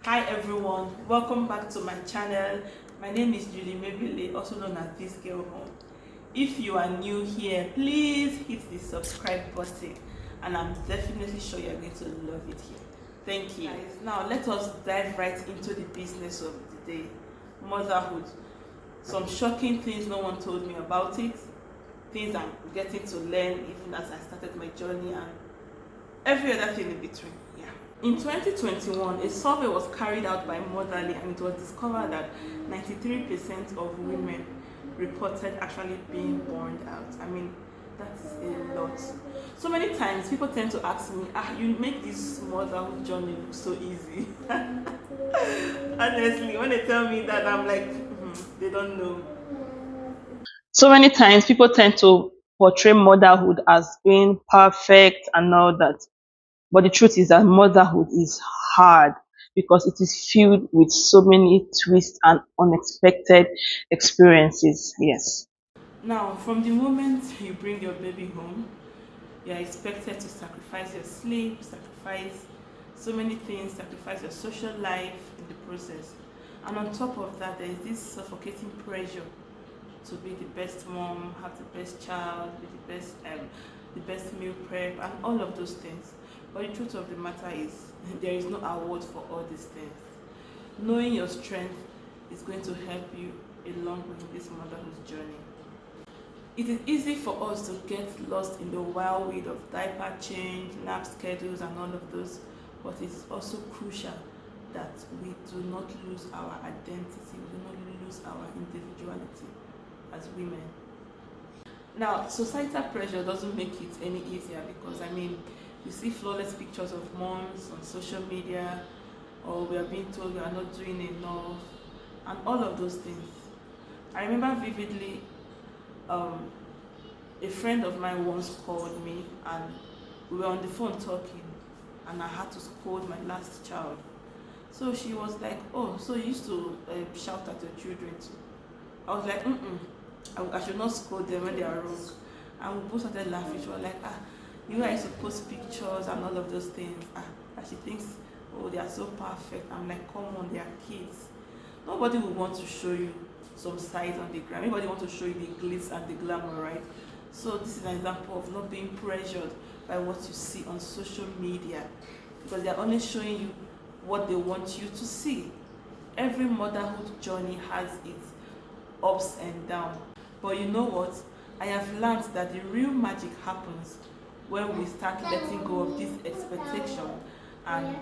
Hi everyone, welcome back to my channel. My name is Julie Mebile, also known as This Girl Home. If you are new here, please hit the subscribe button and I'm definitely sure you're going to love it here. Thank you. Guys, now let us dive right into the business of the day, motherhood. Some shocking things no one told me about it, things I'm getting to learn even as I started my journey and every other thing in between. Yeah. In 2021, a survey was carried out by Motherly and it was discovered that 93% of women reported actually being burned out. I mean, that is a lot. So many times people tend to ask me, you make this motherhood journey look so easy. Honestly, when they tell me that, I'm like, they don't know. So many times people tend to portray motherhood as being perfect and all that. But the truth is that motherhood is hard because it is filled with so many twists and unexpected experiences. Yes. Now, from the moment you bring your baby home, you are expected to sacrifice your sleep, sacrifice so many things, sacrifice your social life in the process. And on top of that, there is this suffocating pressure to be the best mom, have the best child, be the best meal prep, and all of those things. But the truth of the matter is, there is no award for all these things. Knowing your strength is going to help you along with this motherhood journey. It is easy for us to get lost in the whirlwind of diaper change, nap schedules, and all of those, but it is also crucial that we do not lose our identity, we do not lose our individuality as women. Now, societal pressure doesn't make it any easier because, I mean, you see flawless pictures of moms on social media, or we are being told we are not doing enough, and all of those things. I remember vividly a friend of mine once called me and we were on the phone talking, and I had to scold my last child. So she was like, "Oh, so you used to shout at your children too?" I was like, I should not scold them when they are wrong. And we both started laughing. She was like, you guys used to post pictures and all of those things. And she thinks, oh, they are so perfect. I'm like, come on, they are kids. Nobody will want to show you some sides on the gram. Everybody wants to show you the glitz and the glamour, right? So this is an example of not being pressured by what you see on social media, because they are only showing you what they want you to see. Every motherhood journey has its ups and downs. But you know what? I have learned that the real magic happens when we start letting go of this expectation and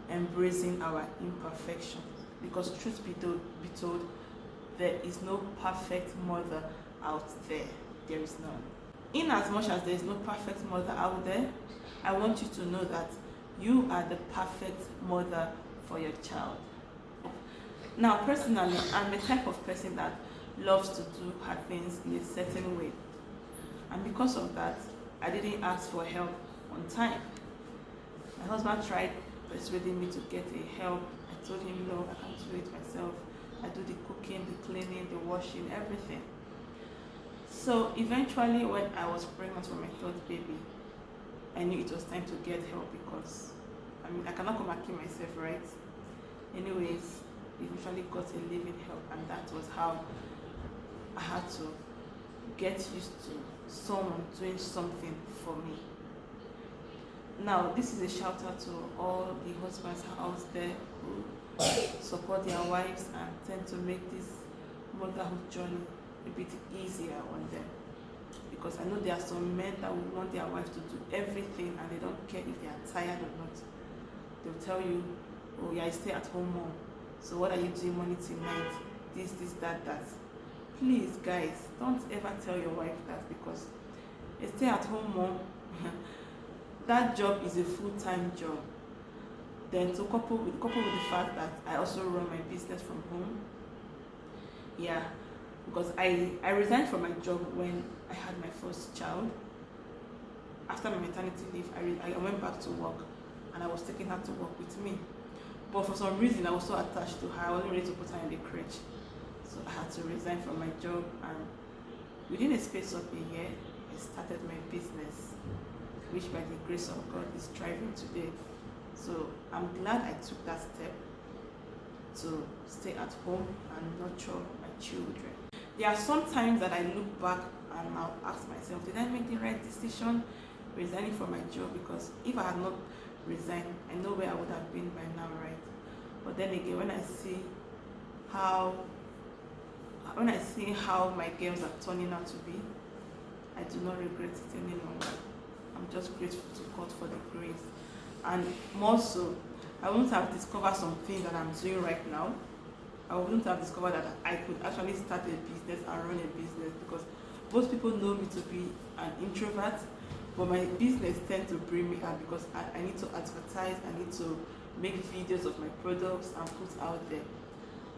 embracing our imperfection. Because truth be told, there is no perfect mother out there. There is none. In as much as there is no perfect mother out there, I want you to know that you are the perfect mother for your child. Now, personally, I'm the type of person that loves to do her things in a certain way. And because of that, I didn't ask for help on time. My husband tried persuading me to get a help. I told him, no, I can't do it myself. I do the cooking, the cleaning, the washing, everything. So eventually, when I was pregnant for my third baby, I knew it was time to get help because, I mean, I cannot come and kill myself, right? Anyways, eventually got a living help, and that was how I had to get used to someone doing something for me. Now, this is a shout out to all the husbands out there who support their wives and tend to make this motherhood journey a bit easier on them. Because I know there are some men that will want their wives to do everything and they don't care if they are tired or not. They'll tell you, oh, yeah, I stay at home mom. So what are you doing morning till night? This, that. Please, guys, don't ever tell your wife that, because a stay-at-home mom, that job is a full-time job. Then to couple with the fact that I also run my business from home. Yeah, because I resigned from my job when I had my first child. After my maternity leave, I went back to work, and I was taking her to work with me. But for some reason, I was so attached to her, I wasn't ready to put her in the crèche. So I had to resign from my job, and within a space of a year, I started my business, which by the grace of God is thriving today. So I'm glad I took that step to stay at home and nurture my children. There are some times that I look back and I'll ask myself, did I make the right decision resigning from my job? Because if I had not resigned, I know where I would have been by now, right? But then again, when I see how my girls are turning out to be, I do not regret it any longer. I'm just grateful to God for the grace. And more so, I wouldn't have discovered some things that I'm doing right now. I wouldn't have discovered that I could actually start a business and run a business, because most people know me to be an introvert, but my business tends to bring me out because I need to advertise, I need to make videos of my products and put out there.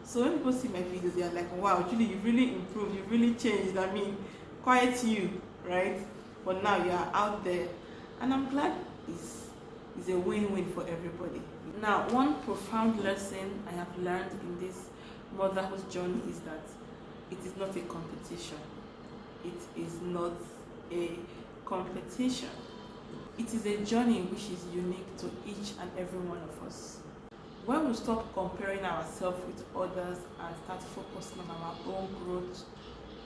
So when people see my videos, they are like, wow, Julie, you've really improved, you've really changed. I mean, quiet you, right? But now you are out there, and I'm glad it's a win-win for everybody. Now, one profound lesson I have learned in this motherhood journey is that it is not a competition. It is not a competition. It is a journey which is unique to each and every one of us. When we stop comparing ourselves with others and start focusing on our own growth,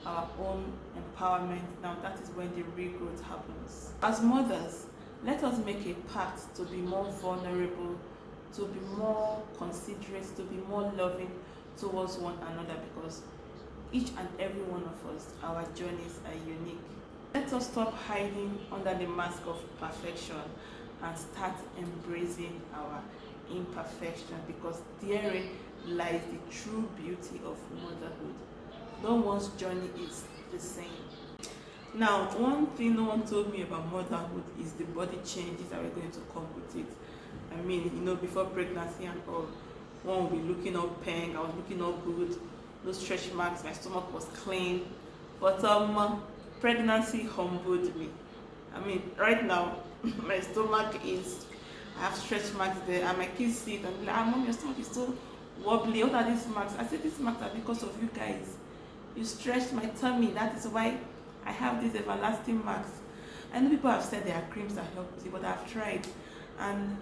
our own empowerment, now that is when the real growth happens. As mothers, let us make a pact to be more vulnerable, to be more considerate, to be more loving towards one another, because each and every one of us, our journeys are unique. Let us stop hiding under the mask of perfection and start embracing our imperfection, because therein lies the true beauty of motherhood. No one's journey is the same. Now, one thing no one told me about motherhood is the body changes that we're going to come with it. I mean, before pregnancy and all, one will be looking all pink, I was looking all good, no stretch marks, my stomach was clean. But pregnancy humbled me. I mean, right now, my stomach I have stretch marks there, and my kids see it and be like, Mom, your stomach is so wobbly. What are these marks? I said, these marks are because of you guys. You stretched my tummy, that is why I have these everlasting marks. I know people have said there are creams that help with it, but I've tried and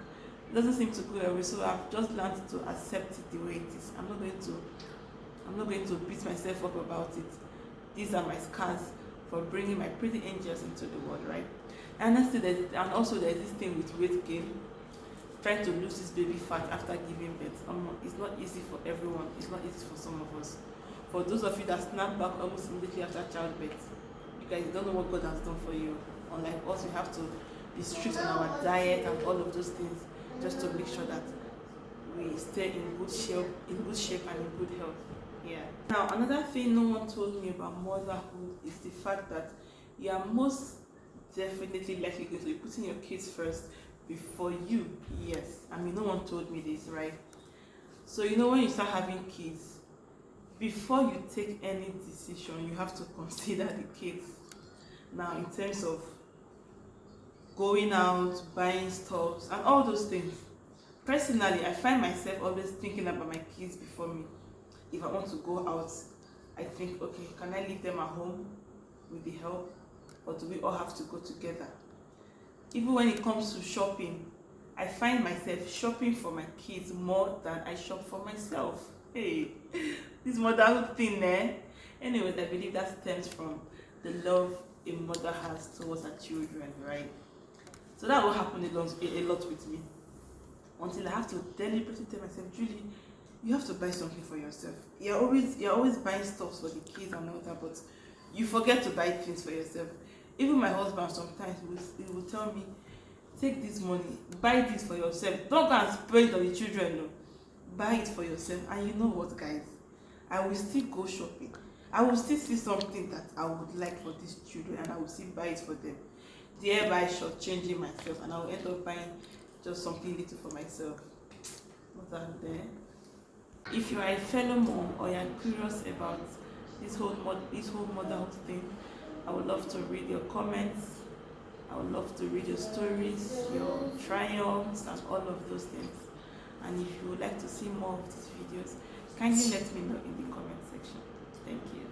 it doesn't seem to go away. So I've just learned to accept it the way it is. I'm not going to beat myself up about it. These are my scars for bringing my pretty angels into the world, right? And also there's this thing with weight gain, trying to lose this baby fat after giving birth. It's not easy for everyone. It's not easy for some of us. For those of you that snap back almost immediately after childbirth, you guys don't know what God has done for you. Unlike us, we have to be strict on our diet and all of those things just to make sure that we stay in good shape and in good health. Yeah. Now, another thing no one told me about motherhood is the fact that you are most definitely likely going to be putting your kids first before you. Yes. I mean, no one told me this, right? So when you start having kids, before you take any decision, you have to consider the kids. Now, in terms of going out, buying stuff, and all those things. Personally, I find myself always thinking about my kids before me. If I want to go out, I think, okay, can I leave them at home with the help, or do we all have to go together? Even when it comes to shopping, I find myself shopping for my kids more than I shop for myself. Hey, this motherhood thing, eh? Anyways, I believe that stems from the love a mother has towards her children, right? So that will happen a lot with me, until I have to deliberately tell myself, Julie, you have to buy something for yourself. You're always buying stuff for the kids and all that, but you forget to buy things for yourself. Even my husband sometimes he will tell me, take this money, buy this for yourself. Don't go and spend it on the children, no. Buy it for yourself. And you know what, guys? I will still go shopping. I will still see something that I would like for these children, and I will still buy it for them. Thereby shortchanging myself, and I will end up buying just something little for myself. What's that there? If you are a fellow mom or you are curious about this whole motherhood thing, I would love to read your comments. I would love to read your stories, your triumphs, and all of those things. And if you would like to see more of these videos, kindly let me know in the comment section. Thank you.